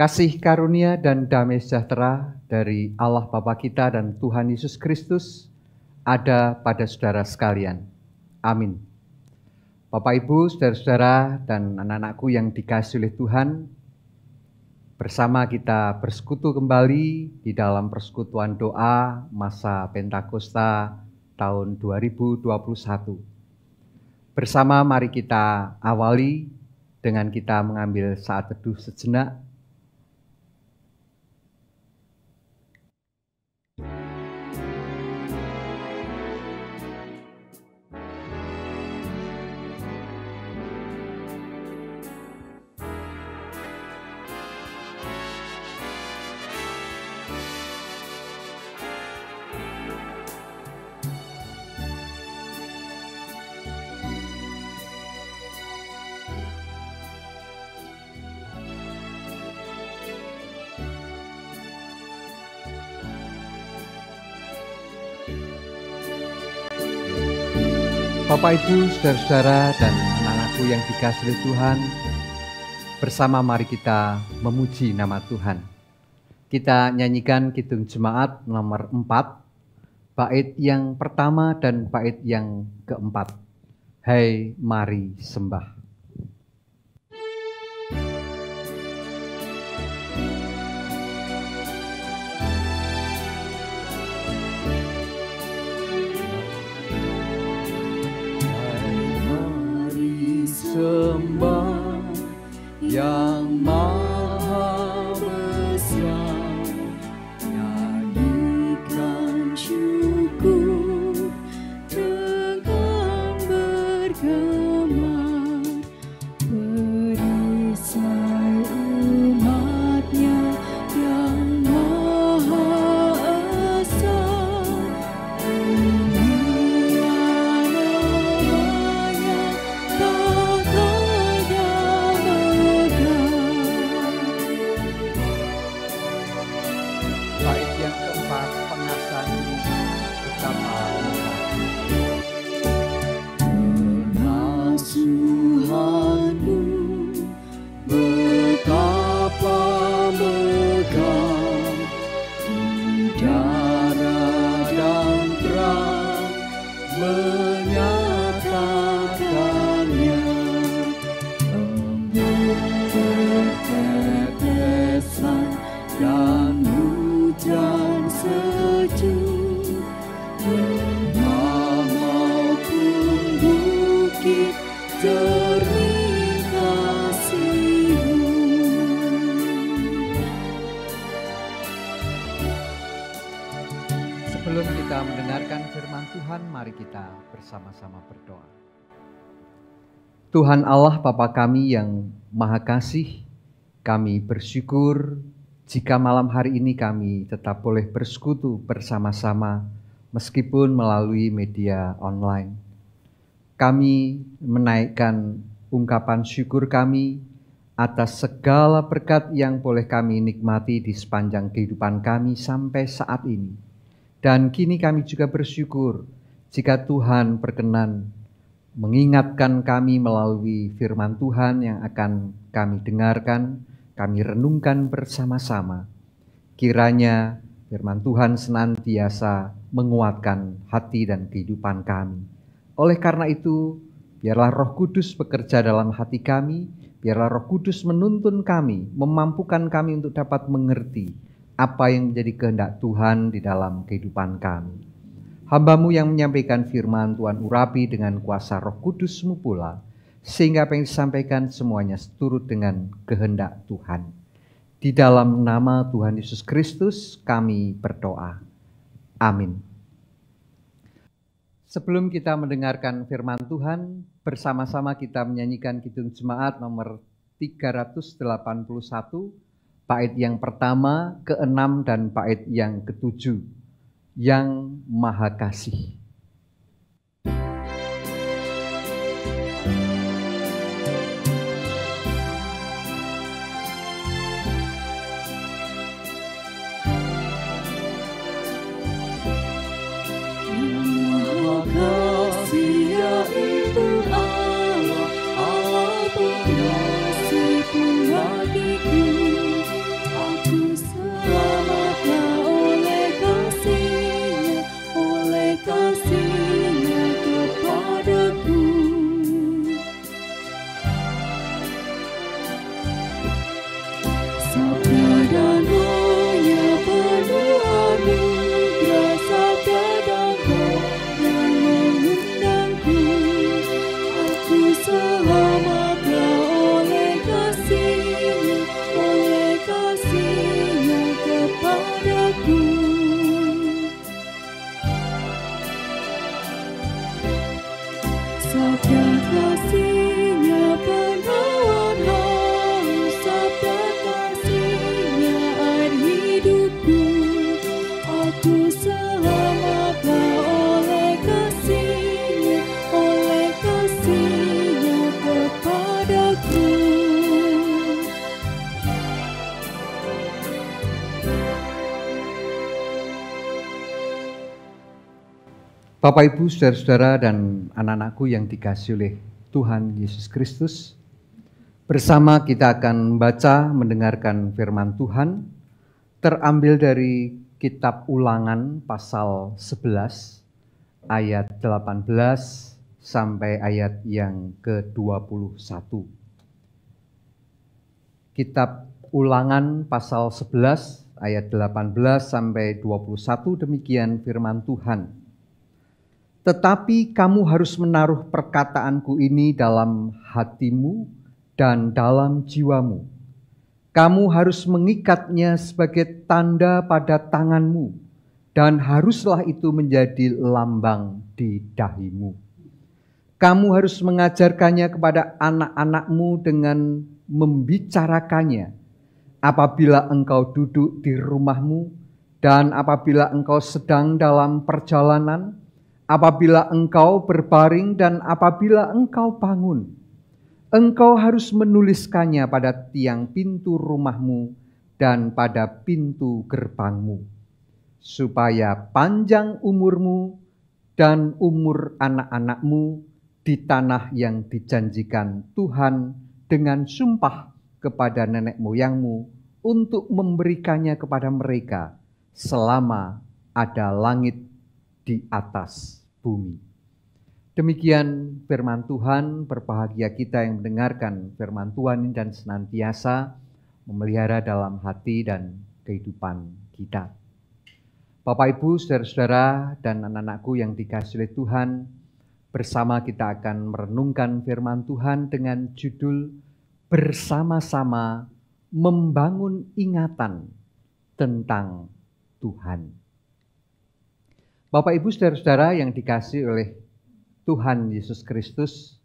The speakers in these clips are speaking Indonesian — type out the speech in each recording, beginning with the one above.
Kasih karunia dan damai sejahtera dari Allah Bapa kita dan Tuhan Yesus Kristus ada pada saudara sekalian. Amin. Bapak, Ibu, saudara-saudara, dan anak-anakku yang dikasihi oleh Tuhan, bersama kita bersekutu kembali di dalam persekutuan doa masa Pentakosta tahun 2021. Bersama mari kita awali dengan kita mengambil saat teduh sejenak. Bapak, Ibu, saudara-saudara, dan anak-anakku yang dikasihi Tuhan, bersama mari kita memuji nama Tuhan. Kita nyanyikan Kidung Jemaat nomor 4, bait yang pertama dan bait yang keempat. Hai mari sembah. Sembah yang maha besar, nyanyikan syukur dengan bergema, perisai umatnya yang maha esa. Sebelum kita mendengarkan firman Tuhan, mari kita bersama-sama berdoa. Tuhan Allah Bapa kami yang Maha Kasih, kami bersyukur jika malam hari ini kami tetap boleh bersekutu bersama-sama meskipun melalui media online. Kami menaikkan ungkapan syukur kami atas segala berkat yang boleh kami nikmati di sepanjang kehidupan kami sampai saat ini. Dan kini kami juga bersyukur jika Tuhan berkenan mengingatkan kami melalui firman Tuhan yang akan kami dengarkan, kami renungkan bersama-sama. Kiranya firman Tuhan senantiasa menguatkan hati dan kehidupan kami. Oleh karena itu, biarlah Roh Kudus bekerja dalam hati kami, biarlah Roh Kudus menuntun kami, memampukan kami untuk dapat mengerti apa yang menjadi kehendak Tuhan di dalam kehidupan kami. Hamba-Mu yang menyampaikan firman Tuhan urapi dengan kuasa Roh Kudus-Mu pula, sehingga apa yang disampaikan semuanya seturut dengan kehendak Tuhan. Di dalam nama Tuhan Yesus Kristus kami berdoa. Amin. Sebelum kita mendengarkan firman Tuhan, bersama-sama kita menyanyikan Kidung Jemaat nomor 381, bait yang pertama, keenam, dan bait yang ketujuh, yang Maha Kasih. Maha Kasih yaitu Allah, Allah pengasih bagiku. Bapak, Ibu, saudara-saudara, dan anak-anakku yang dikasihi oleh Tuhan Yesus Kristus, bersama kita akan membaca, mendengarkan firman Tuhan, terambil dari kitab Ulangan pasal 11, ayat 18 sampai ayat yang ke-21. Kitab Ulangan pasal 11, ayat 18 sampai 21, demikian firman Tuhan. Tetapi kamu harus menaruh perkataanku ini dalam hatimu dan dalam jiwamu. Kamu harus mengikatnya sebagai tanda pada tanganmu, dan haruslah itu menjadi lambang di dahimu. Kamu harus mengajarkannya kepada anak-anakmu dengan membicarakannya apabila engkau duduk di rumahmu, dan apabila engkau sedang dalam perjalanan, apabila engkau berbaring, dan apabila engkau bangun. Engkau harus menuliskannya pada tiang pintu rumahmu dan pada pintu gerbangmu, supaya panjang umurmu dan umur anak-anakmu di tanah yang dijanjikan Tuhan dengan sumpah kepada nenek moyangmu untuk memberikannya kepada mereka selama ada langit di atas bumi. Demikian firman Tuhan. Berbahagia kita yang mendengarkan firman Tuhan ini dan senantiasa memelihara dalam hati dan kehidupan kita. Bapak, Ibu, saudara-saudara, dan anak-anakku yang dikasihi oleh Tuhan, bersama kita akan merenungkan firman Tuhan dengan judul Bersama-sama Membangun Ingatan tentang Tuhan. Bapak, Ibu, saudara-saudara yang dikasihi oleh Tuhan Yesus Kristus,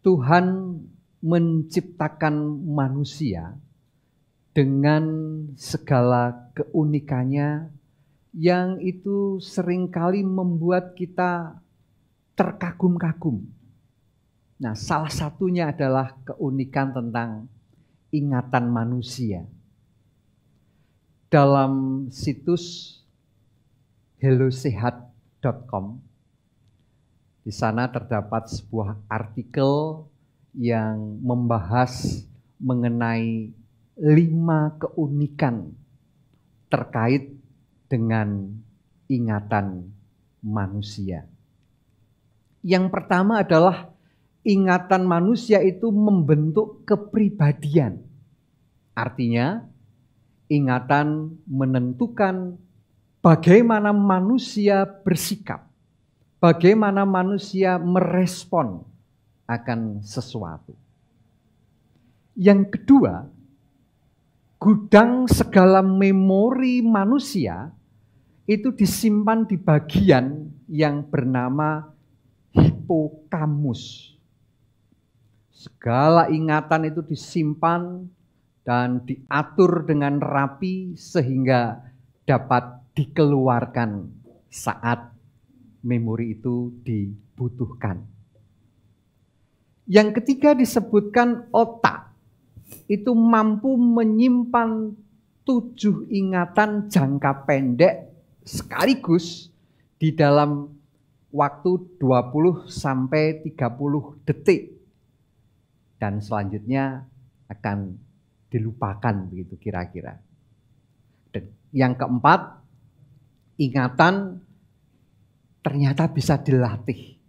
Tuhan menciptakan manusia dengan segala keunikannya yang itu seringkali membuat kita terkagum-kagum. Nah, salah satunya adalah keunikan tentang ingatan manusia. Dalam situs hellosehat.com, di sana terdapat sebuah artikel yang membahas mengenai 5 keunikan terkait dengan ingatan manusia. Yang pertama adalah ingatan manusia itu membentuk kepribadian. Artinya, ingatan menentukan bagaimana manusia bersikap, bagaimana manusia merespon akan sesuatu. Yang kedua, gudang segala memori manusia itu disimpan di bagian yang bernama hipokamus. Segala ingatan itu disimpan dan diatur dengan rapi sehingga dapat dikeluarkan saat memori itu dibutuhkan. Yang ketiga disebutkan otak. Itu mampu menyimpan 7 ingatan jangka pendek sekaligus di dalam waktu 20 sampai 30 detik. Dan selanjutnya akan dilupakan begitu kira-kira. Dan yang keempat, ingatan ternyata bisa dilatih.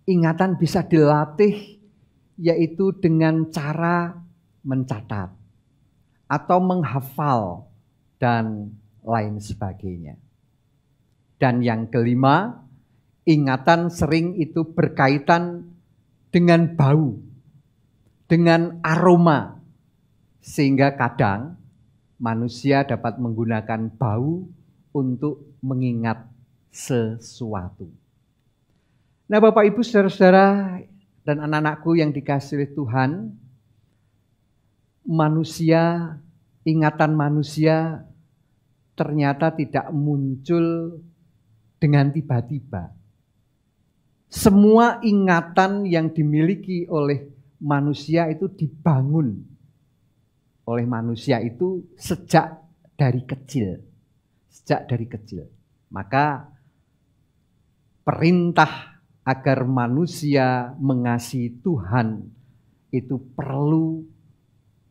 Ingatan bisa dilatih yaitu dengan cara mencatat atau menghafal dan lain sebagainya. Dan yang kelima, ingatan sering itu berkaitan dengan bau, dengan aroma, sehingga kadang manusia dapat menggunakan bau untuk mengingat sesuatu. Nah, Bapak, Ibu, saudara-saudara, dan anak-anakku yang dikasihi Tuhan, manusia, ingatan manusia ternyata tidak muncul dengan tiba-tiba. Semua ingatan yang dimiliki oleh manusia itu dibangun oleh manusia itu sejak dari kecil. Maka perintah agar manusia mengasihi Tuhan itu perlu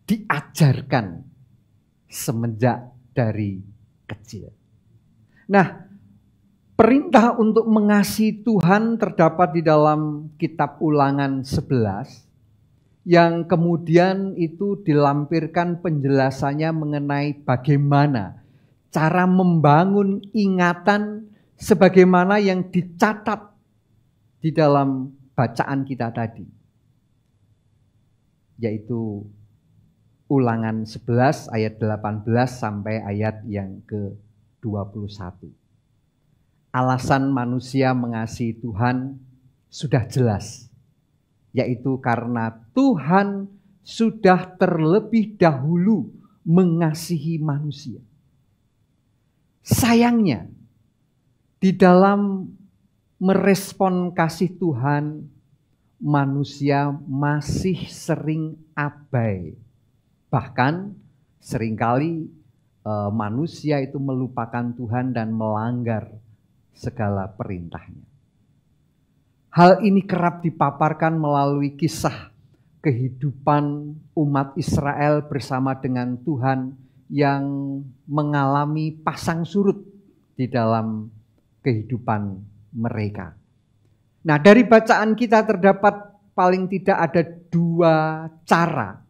diajarkan semenjak dari kecil. Nah, perintah untuk mengasihi Tuhan terdapat di dalam kitab Ulangan 11 yang kemudian itu dilampirkan penjelasannya mengenai bagaimana cara membangun ingatan sebagaimana yang dicatat di dalam bacaan kita tadi, yaitu Ulangan 11 ayat 18 sampai ayat yang ke-21. Alasan manusia mengasihi Tuhan sudah jelas, yaitu karena Tuhan sudah terlebih dahulu mengasihi manusia. Sayangnya, di dalam merespon kasih Tuhan, manusia masih sering abai. Bahkan seringkali manusia itu melupakan Tuhan dan melanggar segala perintahnya. Hal ini kerap dipaparkan melalui kisah kehidupan umat Israel bersama dengan Tuhan yang mengalami pasang surut di dalam kehidupan mereka. Nah, dari bacaan kita terdapat paling tidak ada dua cara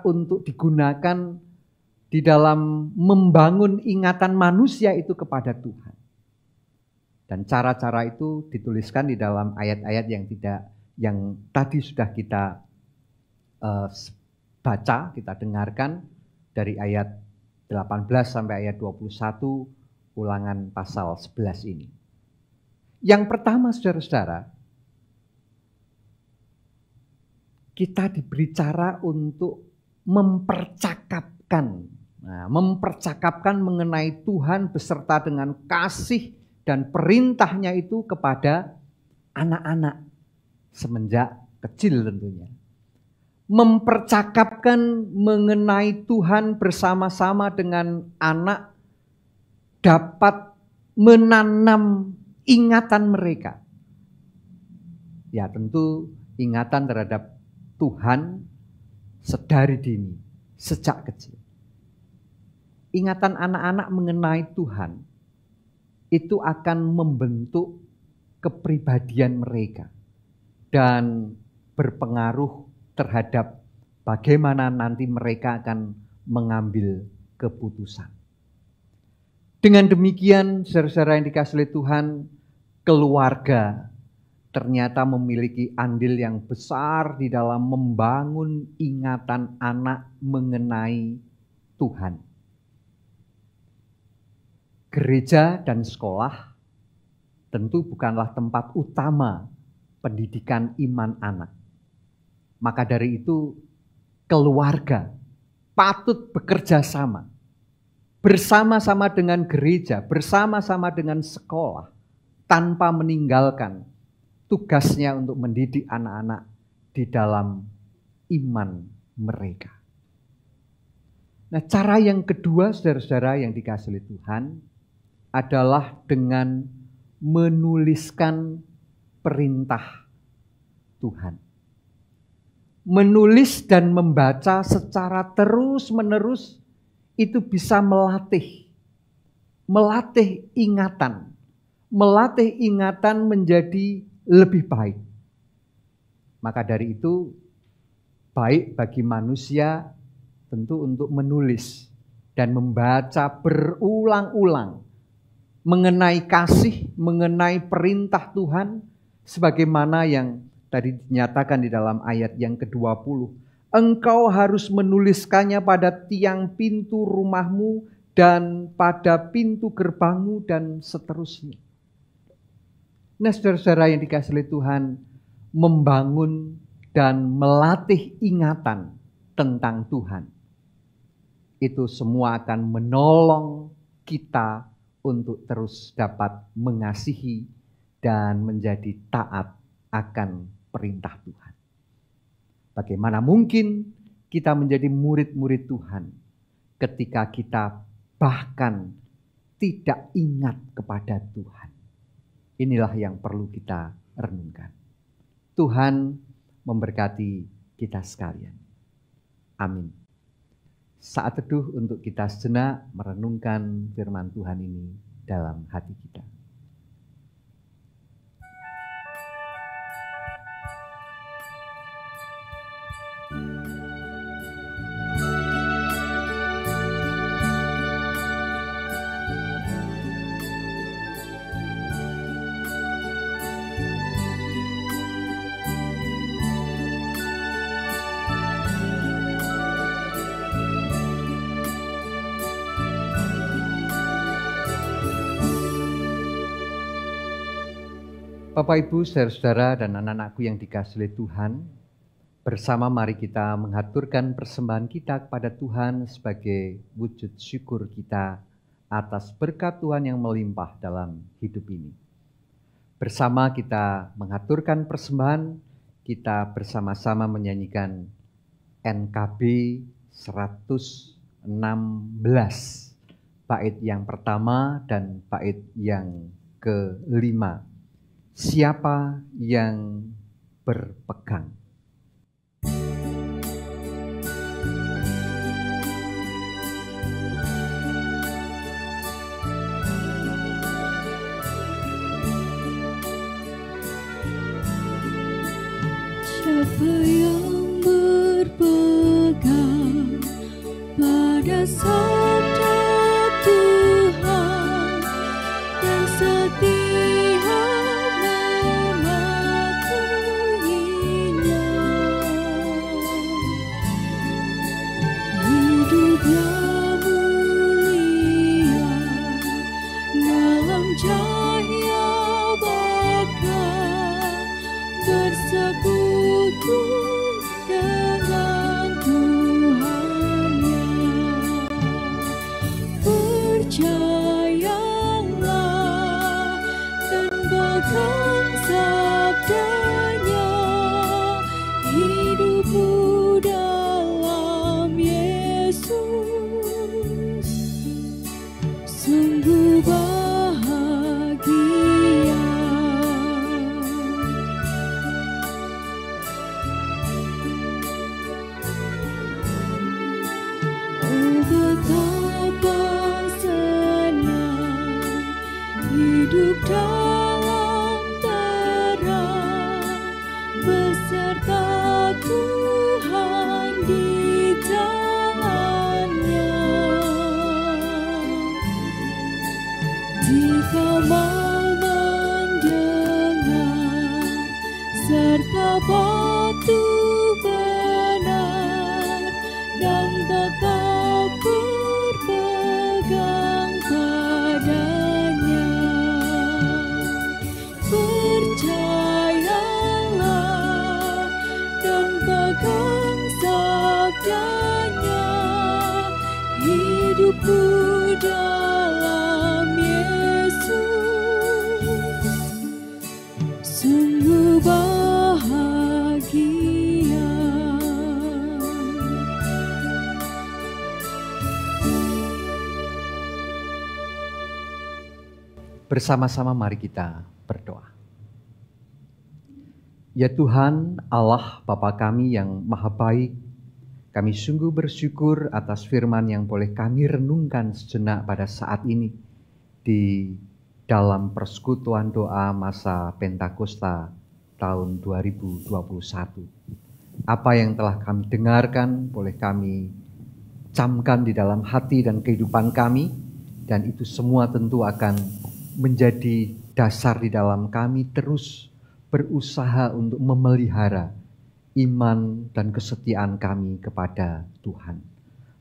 untuk digunakan di dalam membangun ingatan manusia itu kepada Tuhan. Dan cara-cara itu dituliskan di dalam ayat-ayat yang tadi sudah kita baca, kita dengarkan dari ayat 18 sampai ayat 21 Ulangan pasal 11 ini. Yang pertama, saudara-saudara, kita diberi cara untuk mempercakapkan mengenai Tuhan beserta dengan kasih dan perintahnya itu kepada anak-anak semenjak kecil tentunya. Mempercakapkan mengenai Tuhan bersama-sama dengan anak dapat menanam ingatan mereka. Ya, tentu ingatan terhadap Tuhan sedari dini, sejak kecil. Ingatan anak-anak mengenai Tuhan itu akan membentuk kepribadian mereka dan berpengaruh terhadap bagaimana nanti mereka akan mengambil keputusan. Dengan demikian, saudara-saudara yang dikasihi oleh Tuhan, keluarga ternyata memiliki andil yang besar di dalam membangun ingatan anak mengenai Tuhan. Gereja dan sekolah tentu bukanlah tempat utama pendidikan iman anak. Maka dari itu, keluarga patut bekerja sama bersama-sama dengan gereja, bersama-sama dengan sekolah, tanpa meninggalkan tugasnya untuk mendidik anak-anak di dalam iman mereka. Nah, cara yang kedua, saudara-saudara yang dikasihi oleh Tuhan, adalah dengan menuliskan perintah Tuhan. Menulis dan membaca secara terus-menerus itu bisa melatih ingatan menjadi lebih baik. Maka dari itu baik bagi manusia tentu untuk menulis dan membaca berulang-ulang mengenai kasih, mengenai perintah Tuhan sebagaimana yang tadi dinyatakan di dalam ayat yang ke-20. Engkau harus menuliskannya pada tiang pintu rumahmu dan pada pintu gerbangmu dan seterusnya. Nah, saudara-saudara yang dikasihi oleh Tuhan, membangun dan melatih ingatan tentang Tuhan, itu semua akan menolong kita untuk terus dapat mengasihi dan menjadi taat akan perintah Tuhan. Bagaimana mungkin kita menjadi murid-murid Tuhan ketika kita bahkan tidak ingat kepada Tuhan? Inilah yang perlu kita renungkan. Tuhan memberkati kita sekalian. Amin. Saat teduh untuk kita sejenak merenungkan firman Tuhan ini dalam hati kita. Bapak, Ibu, saudara-saudara, dan anak-anakku yang dikasihi oleh Tuhan, bersama mari kita mengaturkan persembahan kita kepada Tuhan sebagai wujud syukur kita atas berkat Tuhan yang melimpah dalam hidup ini. Bersama kita mengaturkan persembahan, kita bersama-sama menyanyikan NKB 116, bait yang pertama dan bait yang kelima. Siapa yang berpegang? Siapa yang berpegang pada sabda Tuhan dan setia mematuhinya, hidupnya mulia dalam cahaya bakal bersekutu dengan Tuhannya. Percayalah dan pegang sabdanya, hidupmu dalam Yesus sungguh bahagia. Betapa senang hidup dalam terang beserta Tuhan di tangannya. Jika mau mendengar serta patuh benar dan tetap berpegang padanya. Percayalah dan pegang sabdanya, hidupku dalam Yesus sungguh bahagia. Bersama-sama mari kita berdoa. Ya Tuhan, Allah Bapa kami yang maha baik, kami sungguh bersyukur atas firman yang boleh kami renungkan sejenak pada saat ini di dalam persekutuan doa masa Pentakosta tahun 2021. Apa yang telah kami dengarkan boleh kami camkan di dalam hati dan kehidupan kami, dan itu semua tentu akan menjadi dasar di dalam kami terus berusaha untuk memelihara iman dan kesetiaan kami kepada Tuhan.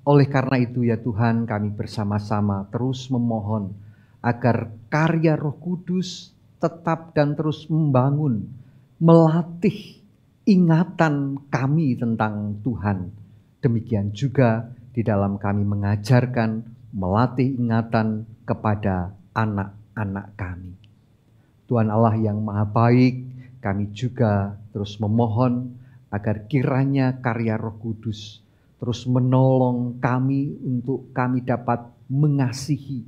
Oleh karena itu ya Tuhan, kami bersama-sama terus memohon agar karya Roh Kudus tetap dan terus membangun, melatih ingatan kami tentang Tuhan. Demikian juga di dalam kami mengajarkan, melatih ingatan kepada anak-anak kami. Tuhan Allah yang maha baik, kami juga terus memohon agar kiranya karya Roh Kudus terus menolong kami untuk kami dapat mengasihi,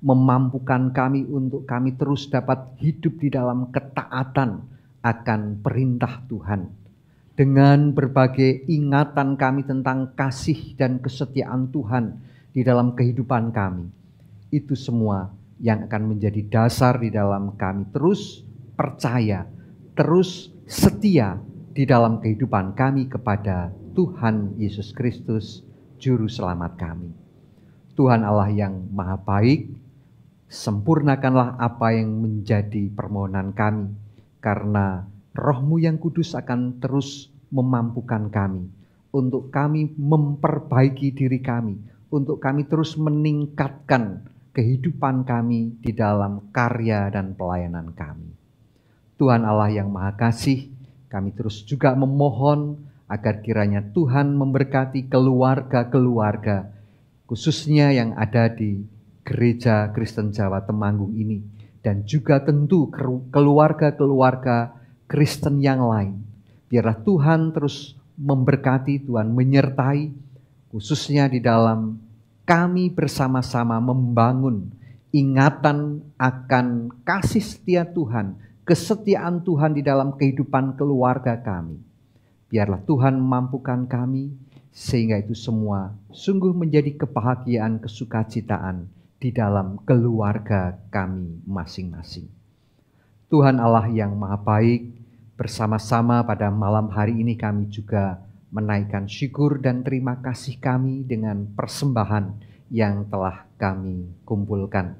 memampukan kami untuk kami terus dapat hidup di dalam ketaatan akan perintah Tuhan. Dengan berbagai ingatan kami tentang kasih dan kesetiaan Tuhan di dalam kehidupan kami. Itu semua yang akan menjadi dasar di dalam kami terus percaya, terus setia di dalam kehidupan kami kepada Tuhan Yesus Kristus, Juru Selamat kami. Tuhan Allah yang Maha Baik, sempurnakanlah apa yang menjadi permohonan kami, karena Roh-Mu yang kudus akan terus memampukan kami, untuk kami memperbaiki diri kami, untuk kami terus meningkatkan kehidupan kami di dalam karya dan pelayanan kami. Tuhan Allah yang Maha Kasih, kami terus juga memohon agar kiranya Tuhan memberkati keluarga-keluarga, khususnya yang ada di Gereja Kristen Jawa Temanggung ini, dan juga tentu keluarga-keluarga Kristen yang lain. Biarlah Tuhan terus memberkati, Tuhan menyertai, khususnya di dalam kami bersama-sama membangun ingatan akan kasih setia Tuhan, kesetiaan Tuhan di dalam kehidupan keluarga kami. Biarlah Tuhan memampukan kami, sehingga itu semua sungguh menjadi kebahagiaan, kesukacitaan di dalam keluarga kami masing-masing. Tuhan Allah yang Maha Baik, bersama-sama pada malam hari ini kami juga menaikkan syukur dan terima kasih kami dengan persembahan yang telah kami kumpulkan.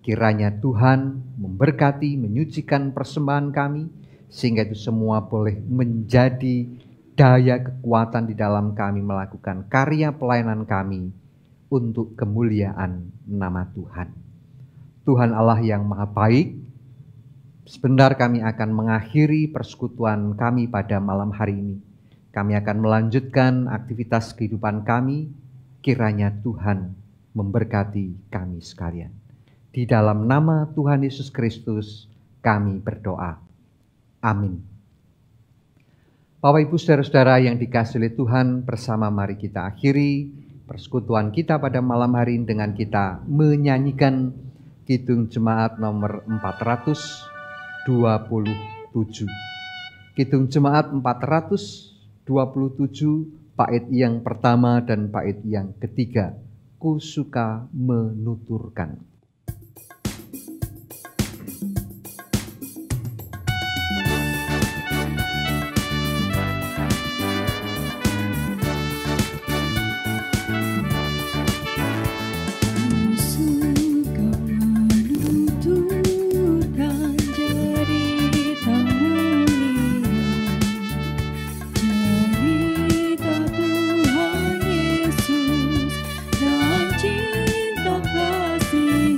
Kiranya Tuhan memberkati, menyucikan persembahan kami, sehingga itu semua boleh menjadi daya kekuatan di dalam kami melakukan karya pelayanan kami untuk kemuliaan nama Tuhan. Tuhan Allah yang Maha Baik, sebentar kami akan mengakhiri persekutuan kami pada malam hari ini. Kami akan melanjutkan aktivitas kehidupan kami. Kiranya Tuhan memberkati kami sekalian. Di dalam nama Tuhan Yesus Kristus kami berdoa. Amin. Bapak Ibu saudara-saudara yang dikasihi oleh Tuhan, bersama mari kita akhiri persekutuan kita pada malam hari ini dengan kita menyanyikan Kidung Jemaat nomor 427. Kidung Jemaat 427, bait yang pertama dan bait yang ketiga. Ku suka menuturkan. Cinta kasih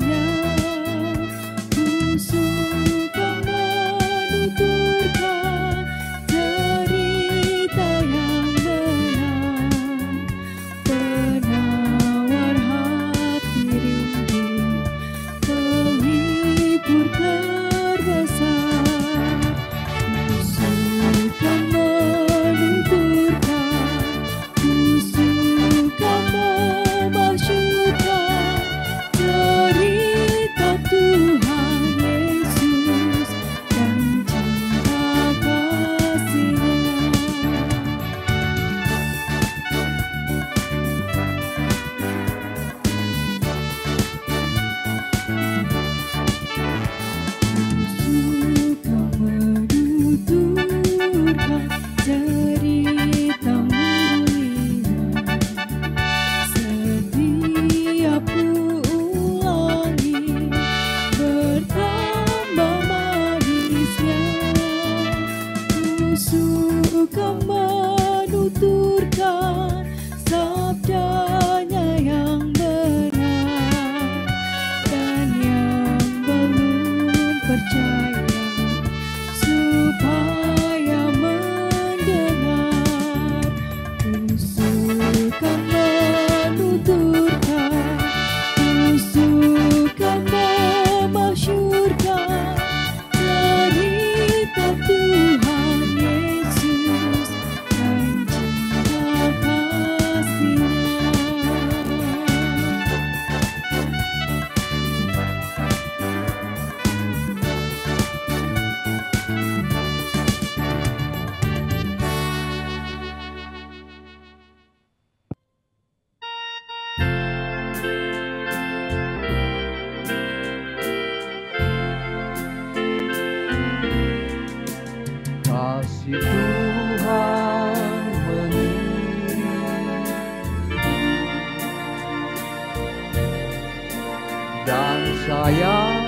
Saya